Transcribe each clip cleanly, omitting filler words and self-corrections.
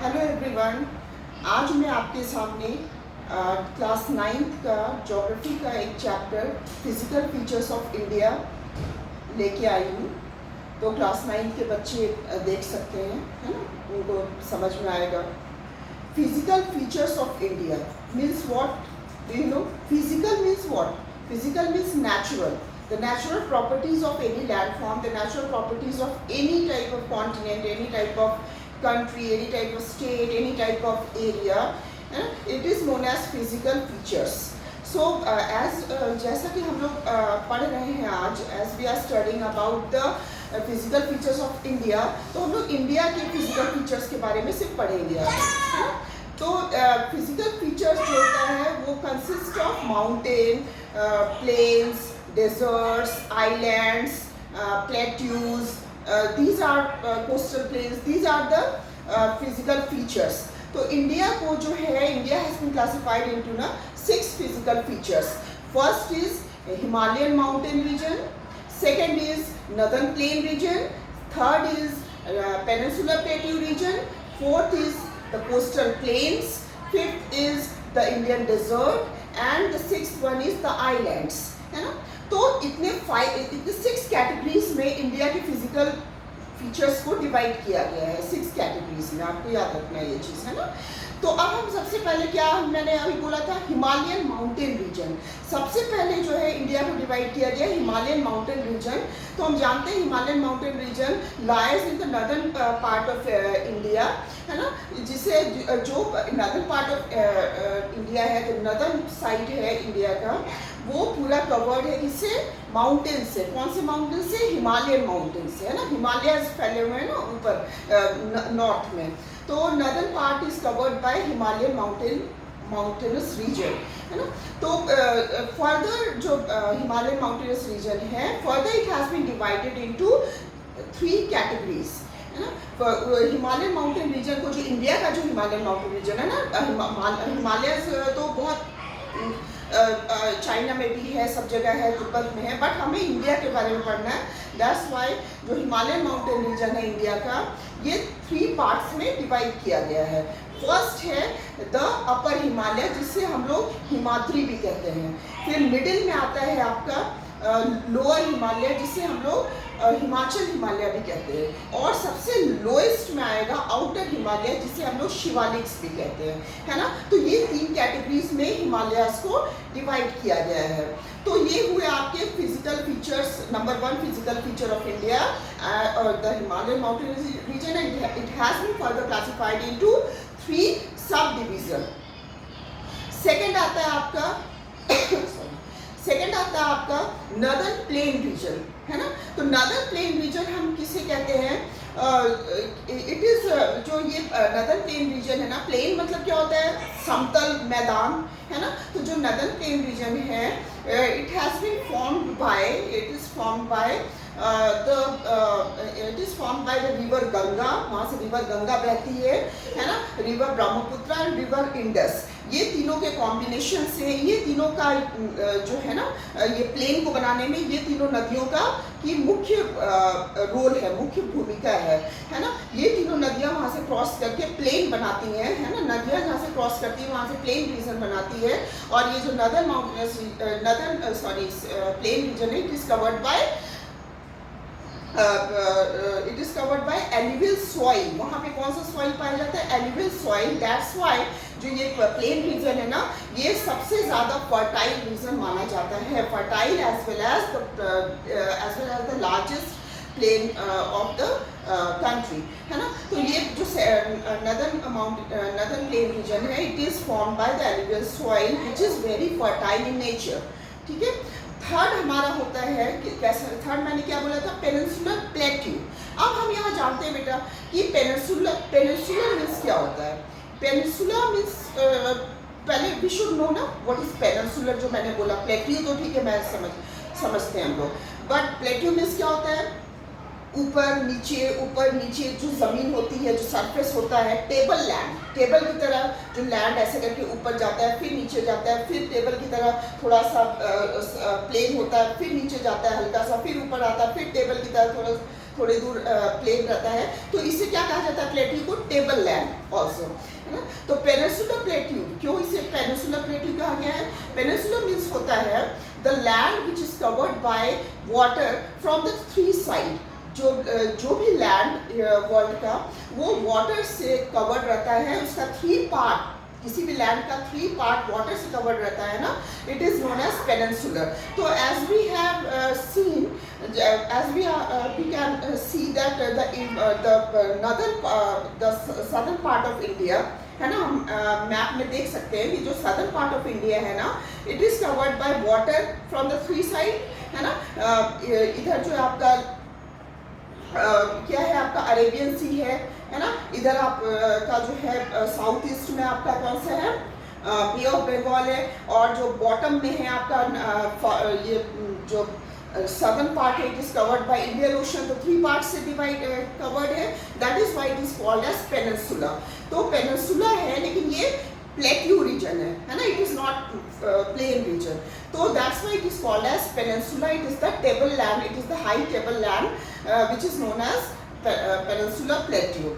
Hello everyone. आज मैं आपके सामने क्लास 9th का ज्योग्राफी का एक chapter physical features of India लेके आई हूँ। तो क्लास 9th के बच्चे देख सकते हैं, है ना, उनको समझ में आएगा। Physical features of India means what? Do you know? Physical means what? Physical means natural. The natural properties of any landform, the natural properties of any type of continent, any type of country, any type of state, any type of area, it is known as physical features. So जैसा कि हम लोग पढ़ रहे हैं आज, as we are studying about the physical features of India, तो हम लोग इंडिया के physical features के बारे में सिर्फ पढ़ेंगे आज, है ना? तो फिजिकल फीचर्स जो होता है वो consist of mountain, plains, deserts, islands, plateaus, these are coastal plains, these are the physical features. तो इंडिया को जो है, India has been classified into ना 6 physical features. First is Himalayan mountain region, second is northern plain region, third is peninsular plateau region, fourth is the coastal plains, fifth is the Indian desert, and the sixth one is the islands, है ना? तो इतने 6 categories में India के physical features को divide किया गया है, 6 कैटेगरीज में। आपको याद रखना है ये चीज़, है ना? तो अब हम सबसे पहले क्या, मैंने अभी बोला था हिमालयन माउंटेन रीजन। सबसे पहले जो है इंडिया को डिवाइड किया गया हिमालयन माउंटेन रीजन। तो हम जानते हैं Himalayan mountain reason lies in the northern part of India, है ना, जिसे जो नॉर्दर्न पार्ट ऑफ इंडिया है, जो नॉर्दर्न साइड है इंडिया का, वो पूरा कवर्ड है किससे? माउंटेन से। कौन से माउंटेन से? हिमालयन माउंटेन से, है ना। हिमालयस फैले हुए हैं ना ऊपर नॉर्थ में। तो northern part is covered by Himalayan mountainous region, है ना। तो फर्दर जो हिमालयन माउंटेनस रीजन है, further it has been divided into 3 categories, है ना। हिमालयन माउंटेन रीजन को, जो इंडिया का जो हिमालयन माउंटेन रीजन है ना, हिमालयस तो बहुत चाइना में भी है, सब जगह है, तिब्बत में है, बट हमें इंडिया के बारे में पढ़ना है। दैट्स वाई जो हिमालयन माउंटेन रीजन है इंडिया का, ये 3 पार्ट्स में डिवाइड किया गया है। फर्स्ट है द अपर हिमालय, जिसे हम लोग हिमाद्री भी कहते हैं। फिर मिडिल में आता है आपका लोअर हिमालय, जिसे हम लोग हिमाचल हिमालय भी कहते हैं। और सबसे लोएस्ट में आएगा आउटर हिमालय, जिसे हम लोग शिवालिक्स भी कहते हैं, है ना। तो ये 3 कैटेगरीज में हिमालयस को डिवाइड किया गया है। तो ये हुए आपके physical features. Number 1 physical feature of India, the Himalayan mountain region, it has been further classified into 3 sub division. Second आता है आपका नॉर्दर्न प्लेन रीजन, है ना। तो नॉर्दर्न प्लेन रीजन हम किसे कहते हैं? इट इज जो ये नॉर्दर्न प्लेन रीजन है ना, प्लेन मतलब क्या होता है? समतल मैदान, है ना। तो जो नॉर्दर्न प्लेन रीजन है, it has been formed by the river Ganga. वहाँ से रिवर गंगा बहती है ना, river Brahmaputra and river Indus. ये तीनों के कॉम्बिनेशन से, ये तीनों का जो है ना, ये प्लेन को बनाने में ये तीनों नदियों का की मुख्य रोल है, मुख्य भूमिका है ना। ये तीनों नदियाँ वहाँ से क्रॉस करके प्लेन बनाती हैं, है ना। नदियाँ जहाँ से क्रॉस करती हैं वहाँ से प्लेन रीजन बनाती है। और ये जो प्लेन रीजन है, it is covered bye alluvial soil. वहाँ पे कौन सा सॉइल पाया जाता है? Alluvial soil. दैट्स वाई जो ये प्लेन रीजन है ना, ये सबसे ज़्यादा फर्टाइल रीजन माना जाता है। Fertile as well as the largest plain of the country, है ना। तो ये जो नॉर्दर्न प्लेन रीजन है, it is form by the alluvial soil which is very fertile in nature, ठीक है। थर्ड हमारा होता है कि कैसा? थर्ड मैंने क्या बोला था? Peninsular plateau. अब हम यहाँ जानते हैं बेटा कि पेनिनसुलर मीन्स क्या होता है? पेनिनसुलर मीन्स पहले वी शुड नो ना व्हाट इज पेनिनसुलर। जो मैंने बोला प्लेट्यू तो ठीक है, मैं समझते हैं हम लोग, बट प्लेट्यू मीन्स क्या होता है? ऊपर नीचे जो ज़मीन होती है, जो सरफेस होता है, टेबल की तरह जो लैंड ऐसे करके ऊपर जाता है, फिर नीचे जाता है, फिर टेबल की तरह थोड़ा सा प्लेन होता है, फिर नीचे जाता है हल्का सा, फिर ऊपर आता है, फिर टेबल की तरह थोड़े दूर प्लेन रहता है, तो इसे क्या कहा जाता है प्लेट्यू को? टेबल लैंड ऑल्सो, है ना। तो पेनिनसुलर प्लेट्यू, क्यों इसे पेनिनसुलर प्लेट्यू कहा गया है? पेनिनसुलर मीन्स होता है the land which is covered by water from the three side. जो भी लैंड वर्ल्ड का वो वाटर से कवर्ड रहता है, उसका थ्री पार्ट, किसी भी लैंड का थ्री पार्ट वाटर से कवर्ड रहता है ना, it is known as peninsular. तो as we have seen, as we can see that the southern part of India, है ना, हम मैप में देख सकते हैं कि जो सदर्न पार्ट ऑफ इंडिया है ना, it is covered by water from the three side, है ना। इधर जो आपका क्या है, आपका अरेबियन सी है ना। इधर आप का जो है साउथ ईस्ट में आपका कौन सा है? बे ऑफ बंगाल है। और जो बॉटम में है आपका ये जो southern part it is covered by Indian Ocean, तो थ्री पार्ट से डिवाइड कवर्ड है, that is why it is called as peninsula. तो पेनिनसुला है लेकिन ये प्लेट्यू रीजन है ना, it is not plain region, तो that's why it is called as peninsula. It is the table land, it is the high table land which is known as peninsula plateau.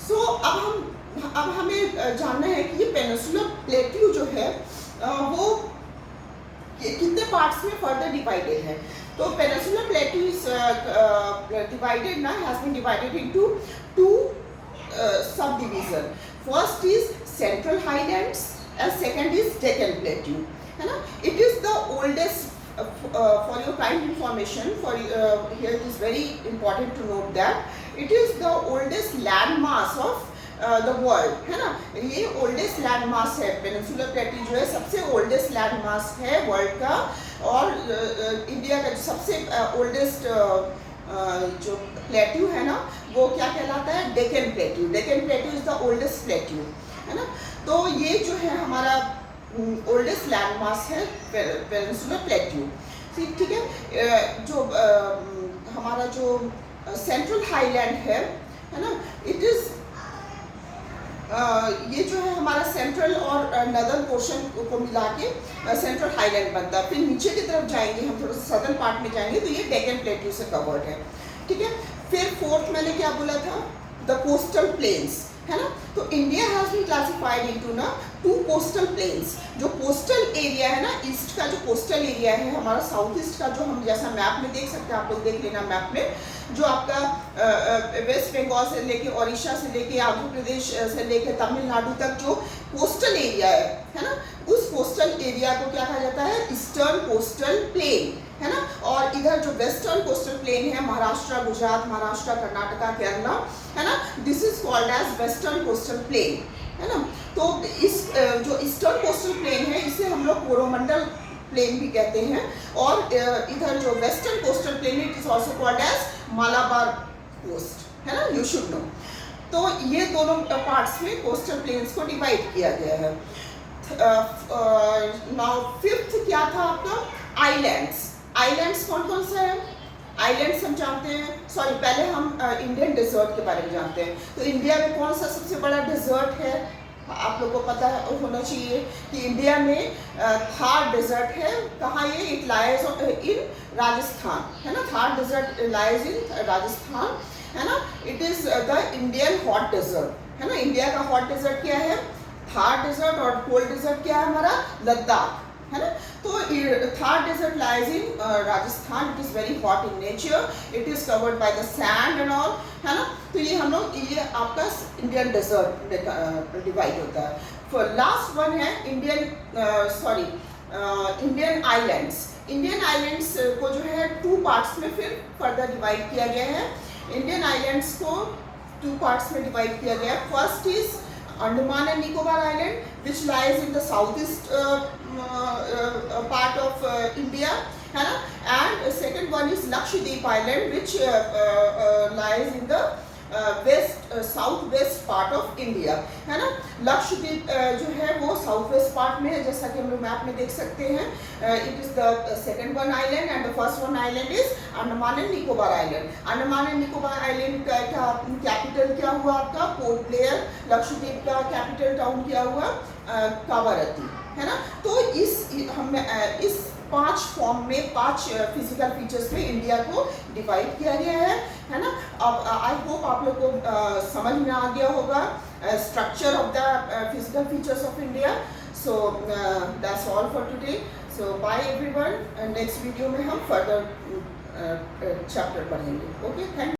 So अब हमें जानना है कि ये peninsula plateau जो है वो कितने पार्ट्स में फर्दर डिवाइडेड है। तो पेनिनसुलर प्लेट्यू इज डिवाइडेड ना, has been divided into two subdivision. First is central highlands and second is Deccan plateau, है ना। It is the oldest, for your kind information, for here it is very important to note that it is the oldest landmass of the world, है ना। ये oldest land mass है, peninsular plateau जो है सबसे oldest land mass है world का। और इंडिया का जो सबसे ओल्डेस्ट जो प्लेट्यू है ना, वो क्या कहलाता है? Deccan plateau. Deccan plateau is the oldest plateau, है ना। तो ये जो है हमारा ओल्डेस्ट लैंड मास है पेनिनसुलर प्लेट्यू, ठीक है। जो हमारा जो सेंट्रल हाईलैंड है ना, इट इज ये जो है हमारा सेंट्रल और नदर्न पोर्शन को मिला के सेंट्रल हाईलैंड बनता है। फिर नीचे की तरफ जाएंगे हम, थोड़ा सा सदर्न पार्ट में जाएंगे, तो ये डेक्कन प्लेट्यू से कवर्ड है, ठीक है। फिर फोर्थ मैंने क्या बोला था? द कोस्टल प्लेन्स, है ना। तो India has been classified into ना टू कोस्टल प्लेन्स। जो कोस्टल एरिया है ना, ईस्ट का जो कोस्टल एरिया है हमारा, साउथ ईस्ट का जो हम जैसा मैप में देख सकते हैं, आप लोग देख लेना मैप में, जो आपका वेस्ट बंगाल से लेके ओडिशा से लेके आंध्र प्रदेश से लेके तमिलनाडु तक जो कोस्टल एरिया है ना, उस कोस्टल एरिया को क्या कहा जाता है? ईस्टर्न कोस्टल प्लेन, है ना। और इधर जो वेस्टर्न कोस्टल प्लेन है, महाराष्ट्र, गुजरात, महाराष्ट्र, कर्नाटका, केरला, है ना, this is called as western coastal plain, है ना। तो इस जो ईस्टर्न कोस्टल प्लेन है, इसे हम लोग कोरोमंडल प्लेन भी कहते हैं। और इधर जो western coastal plain, it is also called as Malabar coast, है ना, यू शुड नो। तो ये दोनों पार्ट्स में कोस्टल प्लेन्स को डिवाइड किया गया है। नाउ फिफ्थ क्या था आपका? आइलैंड्स। आइलैंड्स कौन कौन सा है? आइलैंड्स हम जानते हैं, सॉरी पहले हम इंडियन डेजर्ट के बारे में जानते हैं। तो इंडिया में कौन सा सबसे बड़ा डेजर्ट है? आप लोगों को पता होना चाहिए कि इंडिया में थार डेजर्ट है। कहाँ ये? इट लाइज इन राजस्थान, है ना। Thar desert lies in Rajasthan, है ना। It is the Indian hot desert, है ना। इंडिया का हॉट डेजर्ट क्या है? थार डेजर्ट। और कोल्ड डेजर्ट क्या है हमारा? लद्दाख, है ना। तो Thar desert lies in Rajasthan, it is very hot in nature, it is covered by the sand and all, है ना। तो ये हम लोग, ये आपका इंडियन डेजर्ट में डिवाइड होता है। फिर लास्ट वन है इंडियन आइलैंड्स। इंडियन आइलैंड्स को जो है टू पार्ट्स में फिर फर्दर डिवाइड किया गया है। इंडियन आइलैंड्स को टू पार्ट्स में डिवाइड किया गया है। First is Andaman and Nicobar Island, which lies in the southeast part of India, है ना। And second one is Lakshadweep Island, which lies in the south west part of India, है ना। लक्षद्वीप जो है वो साउथ वेस्ट पार्ट में है, जैसा कि हम लोग मैप में देख सकते हैं। It is the second one island and the first one island is Andaman and Nicobar island. Andaman and Nicobar island का कैपिटल क्या हुआ आपका? Port Blair. लक्षद्वीप का कैपिटल टाउन क्या हुआ? कावारत्ती, है ना। तो इस 5 फॉर्म में, 5 फिजिकल फीचर्स में इंडिया को डिवाइड किया गया है ना। अब आई होप आप लोग को समझ में आ गया होगा structure of the physical features of India. So that's all for today. So bye everyone, next video में हम फर्दर चैप्टर पढ़ेंगे। Okay, thank